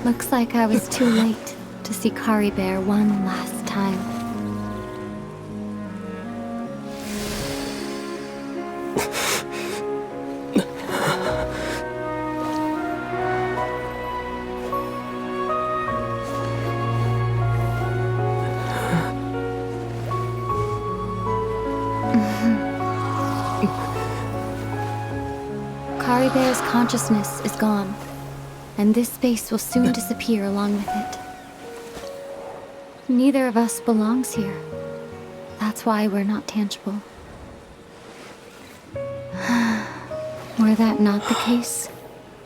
Looks like I was too late to see Kari Bear one last time. Kari Bear's consciousness is gone, and this space will soon disappear along with it. Neither of us belongs here. That's why we're not tangible. Were that not the case,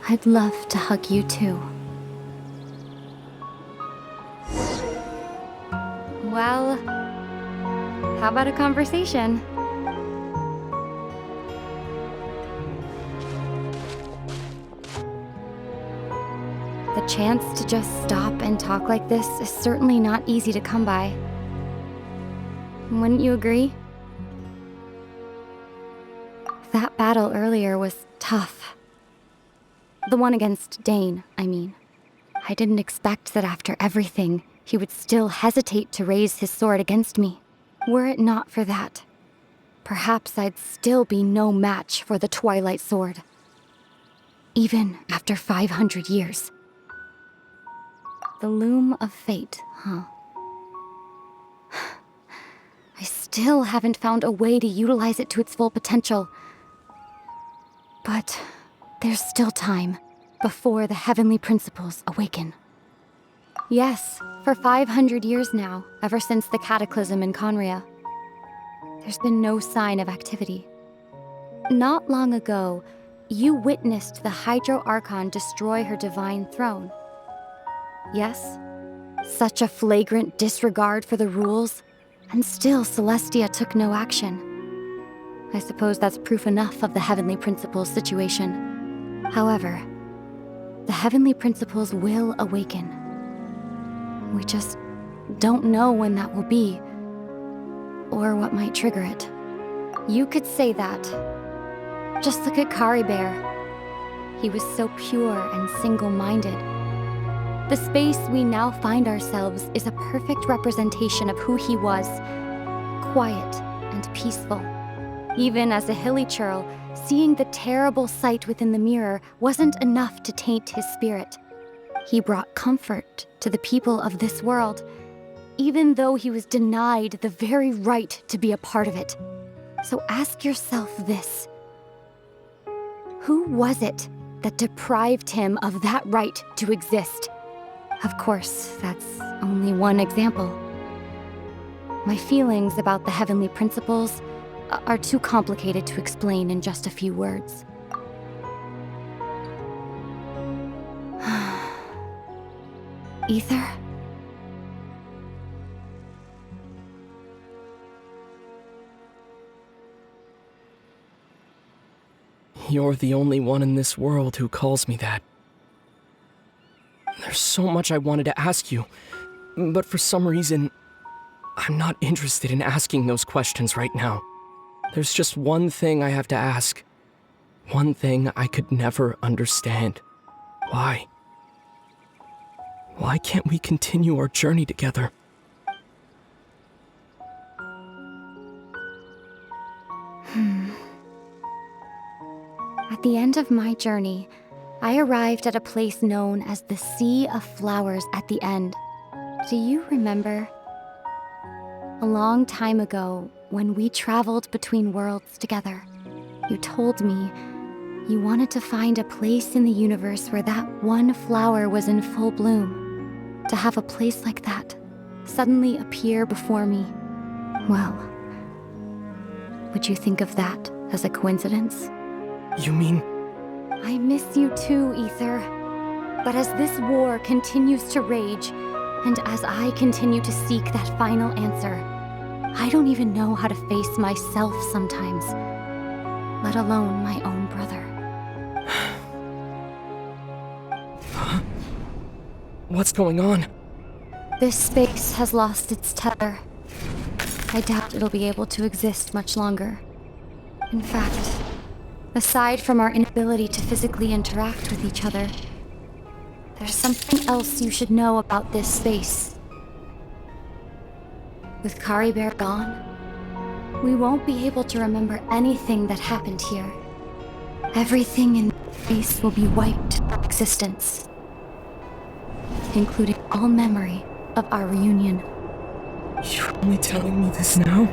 I'd love to hug you too. Well, how about a conversation? The chance to just stop and talk like this is certainly not easy to come by. Wouldn't you agree? That battle earlier was tough. The one against Dane, I mean. I didn't expect that after everything, he would still hesitate to raise his sword against me. Were it not for that, perhaps I'd still be no match for the Twilight Sword. Even after 500 years. The loom of fate, huh? I still haven't found a way to utilize it to its full potential. But there's still time before the heavenly principles awaken. Yes, for 500 years now, ever since the cataclysm in Conria, there's been no sign of activity. Not long ago, you witnessed the Hydro Archon destroy her divine throne. Yes? Such a flagrant disregard for the rules, and still Celestia took no action. I suppose that's proof enough of the Heavenly Principles situation. However, the Heavenly Principles will awaken. We just don't know when that will be, or what might trigger it. You could say that. Just look at Kari Bear. He was so pure and single-minded. The space we now find ourselves is a perfect representation of who he was. Quiet and peaceful. Even as a hilly churl, seeing the terrible sight within the mirror wasn't enough to taint his spirit. He brought comfort to the people of this world, even though he was denied the very right to be a part of it. So ask yourself this. Who was it that deprived him of that right to exist? Of course, that's only one example. My feelings about the heavenly principles are too complicated to explain in just a few words. Aether? You're the only one in this world who calls me that. There's so much I wanted to ask you, but for some reason, I'm not interested in asking those questions right now. There's just one thing I have to ask. One thing I could never understand. Why? Why can't we continue our journey together? At the end of my journey, I arrived at a place known as the Sea of Flowers at the end. Do you remember? A long time ago, when we traveled between worlds together, you told me You wanted to find a place in the universe where that one flower was in full bloom. To have a place like that suddenly appear before me. Well, would you think of that as a coincidence? You mean... I miss you too, Aether. But as this war continues to rage, and as I continue to seek that final answer, I don't even know how to face myself sometimes, let alone my own brother. What's going on? This space has lost its tether. I doubt it'll be able to exist much longer. In fact, aside from our inability to physically interact with each other, there's something else you should know about this space. With Kari Bear gone, we won't be able to remember anything that happened here. Everything in this space will be wiped from existence, including all memory of our reunion. You're only telling me this now?